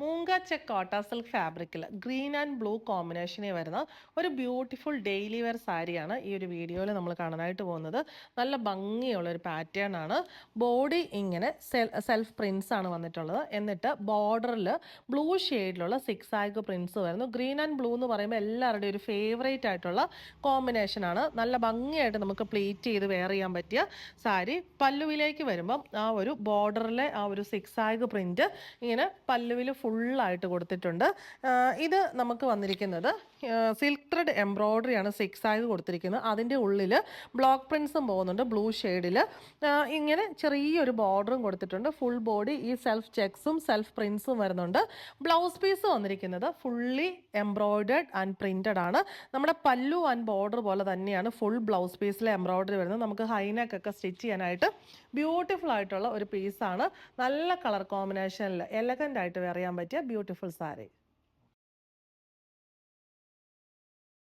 മൂങ്ക check കോട്ട silk ഫാബ്രിക്കിൽ green and blue കോമ്പിനേഷനിൽ വരുന്ന ഒരു ബ്യൂട്ടിഫുൾ ഡെയിലി വെയർ സാരിയാണ് ഈ ഒരു വീഡിയോയിൽ നമ്മൾ കാണാനായിട്ട് പോകുന്നത്. നല്ല ഭംഗിയുള്ള ഒരു പാറ്റേൺ ആണ്. ബോഡി ഇങ്ങനെ സെൽഫ് പ്രിൻസ് ആണ് വന്നിട്ടുള്ളത്. എന്നിട്ട് ബോർഡറിൽ ബ്ലൂ ഷെയ്ഡിലുള്ള സിക്സ് ആഗ് പ്രിൻസ് വരുന്നു. ഗ്രീൻ ആൻഡ് ബ്ലൂ എന്ന് പറയുമ്പോൾ എല്ലാവരുടെയും ഒരു ഫേവറേറ്റ് ആയിട്ടുള്ള കോമ്പിനേഷൻ ആണ്. നല്ല ഭംഗിയായിട്ട് നമുക്ക് പ്ലീറ്റ് ചെയ്ത് വെയർ ചെയ്യാൻ പറ്റിയ സാരി. പല്ലുവിലേക്ക് വരുമ്പം ആ ഒരു ബോർഡറിലെ ആ ഒരു സിക്സ് ആഗ് പ്രിന്റ് ഇങ്ങനെ പല്ലുവിൽ ഫുള്ളായിട്ട് കൊടുത്തിട്ടുണ്ട്. ഇത് നമുക്ക് വന്നിരിക്കുന്നത് സിൽക്ക് ത്രെഡ് എംബ്രോയ്ഡറിയാണ് സിക്സ് ആഗ് കൊടുത്തിരിക്കുന്നത്. അതിൻ്റെ ഉള്ളിൽ ബ്ലോക്ക് പ്രിൻസും പോകുന്നുണ്ട് ബ്ലൂ ഷെയ്ഡിൽ. ഇങ്ങനെ ചെറിയൊരു ബോർഡറും കൊടുത്തിട്ടുണ്ട്. ഫുൾ ബോഡി ഈ സെൽഫ് ചെക്സും സെൽഫ് പ്രിൻസും വരുന്നുണ്ട്. ബ്ലൗസ് പീസ് വന്നിരിക്കുന്നത് ഫുള്ളി എംബ്രോയ്ഡേഡ് ആൻഡ് പ്രിൻറ്റഡ് ആണ്. നമ്മുടെ പല്ലു ആൻഡ് ബോർഡർ പോലെ തന്നെയാണ് ഫുൾ ബ്ലൗസ് പീസിലെ എംബ്രോയ്ഡറി വരുന്നത്. നമുക്ക് ഹൈനെക്കൊക്കെ സ്റ്റിച്ച് ചെയ്യാനായിട്ട് ബ്യൂട്ടിഫുൾ ആയിട്ടുള്ള ഒരു പീസാണ്. നല്ല കളർ കോമ്പിനേഷനിൽ എലഗൻ്റ് ആയിട്ട് വെയർ ചെയ്യാൻ പറ്റിയ ബ്യൂട്ടിഫുൾ സാരി.